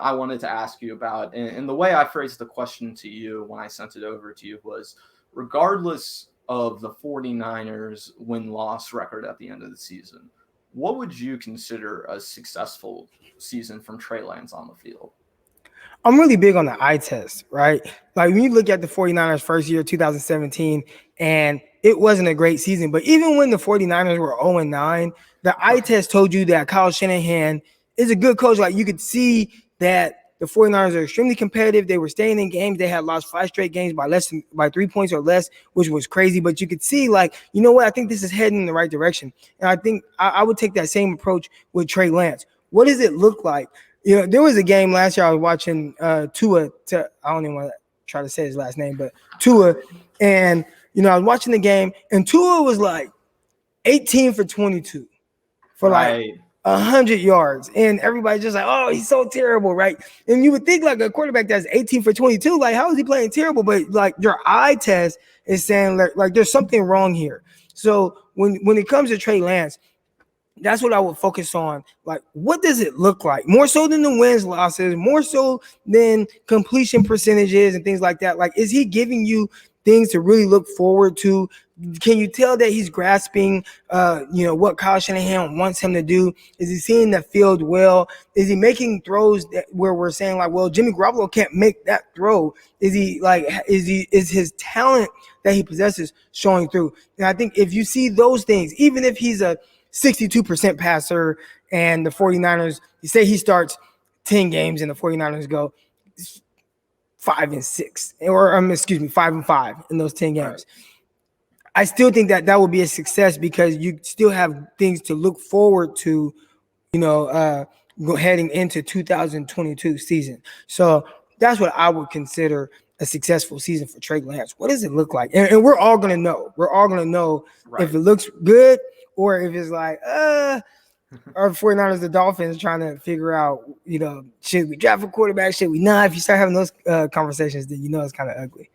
I wanted to ask you about, and the way I phrased the question to you when I sent it over to you was, regardless of the 49ers win-loss record at the end of the season, what would you consider a successful season from Trey Lance on the field? I'm really big on the eye test, right? Like when you look at the 49ers first year, 2017, and it wasn't a great season, but even when the 49ers were 0-9, the eye test told you that Kyle Shanahan is a good coach. Like you could see that the 49ers are extremely competitive. They were staying in games. They had lost 5 straight games by 3 points or less, which was crazy. But you could see, like, you know what? I think this is heading in the right direction. And I think I would take that same approach with Trey Lance. What does it look like? You know, there was a game last year I was watching Tua. I don't even want to try to say his last name, but Tua. And, you know, I was watching the game, and Tua was like 18 for 22 for like 100 yards. And everybody's just like, oh, he's so terrible, right? And you would think like a quarterback that's 18 for 22, like, how is he playing terrible? But like your eye test is saying like there's something wrong here. So when it comes to Trey Lance, that's what I would focus on. Like, what does it look like? More so than the wins, losses, more so than completion percentages and things like that. Like, is he giving you things to really look forward to? Can you tell that he's grasping, what Kyle Shanahan wants him to do? Is he seeing the field well? Is he making throws where we're saying like, well, Jimmy Garoppolo can't make that throw? Is his talent that he possesses showing through? And I think if you see those things, even if he's a 62% passer and the 49ers, you say he starts 10 games and the 49ers go 5-6, or 5-5 in those 10 games. Right. I still think that would be a success because you still have things to look forward to, heading into 2022 season. So that's what I would consider a successful season for Trey Lance. What does it look like? And we're all going to know. We're all going to know if it looks good or if it's like, our 49ers, the Dolphins, trying to figure out, should we draft a quarterback? Should we not? If you start having those conversations, then it's kind of ugly.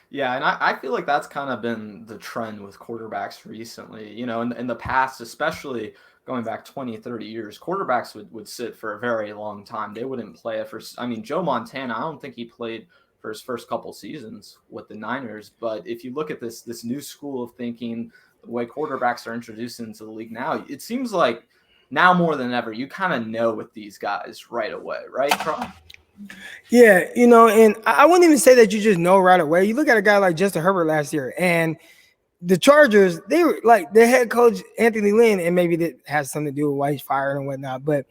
Yeah, and I feel like that's kind of been the trend with quarterbacks recently. In the past, especially going back 20, 30 years, quarterbacks would sit for a very long time. They wouldn't play it for – Joe Montana, I don't think he played for his first couple seasons with the Niners. But if you look at this new school of thinking – the way quarterbacks are introduced into the league now, it seems like now more than ever, you kind of know with these guys right away, right, Troy? Yeah, and I wouldn't even say that you just know right away. You look at a guy like Justin Herbert last year, and the Chargers, they were like the head coach, Anthony Lynn, and maybe that has something to do with why he's fired and whatnot, but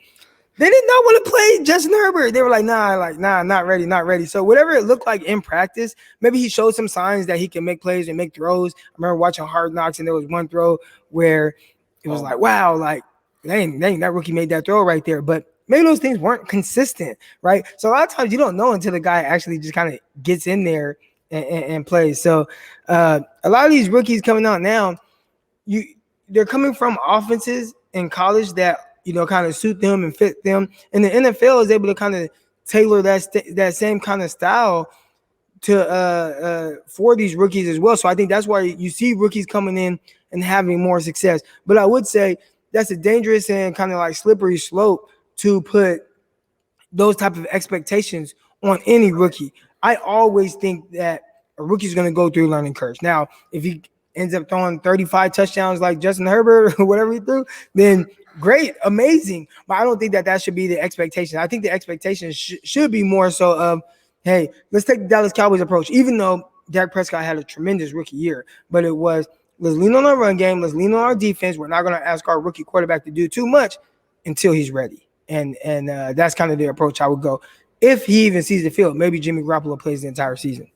they did not want to play Justin Herbert. They were like, nah, not ready. So whatever it looked like in practice, maybe he showed some signs that he can make plays and make throws. I remember watching Hard Knocks, and there was one throw where it was like, wow, like, dang, that rookie made that throw right there. But maybe those things weren't consistent, right? So a lot of times you don't know until the guy actually just kind of gets in there and plays. So a lot of these rookies coming out now, they're coming from offenses in college that, kind of suit them and fit them. And the NFL is able to kind of tailor that same kind of style to for these rookies as well. So I think that's why you see rookies coming in and having more success. But I would say that's a dangerous and kind of like slippery slope to put those type of expectations on any rookie. I always think that a rookie is going to go through learning curves. Now, if he ends up throwing 35 touchdowns like Justin Herbert or whatever he threw, then great, amazing. But I don't think that should be the expectation. I think the expectation should be more so of, hey, let's take the Dallas Cowboys approach, even though Dak Prescott had a tremendous rookie year. But it was, let's lean on our run game. Let's lean on our defense. We're not going to ask our rookie quarterback to do too much until he's ready. And that's kind of the approach I would go. If he even sees the field, maybe Jimmy Garoppolo plays the entire season.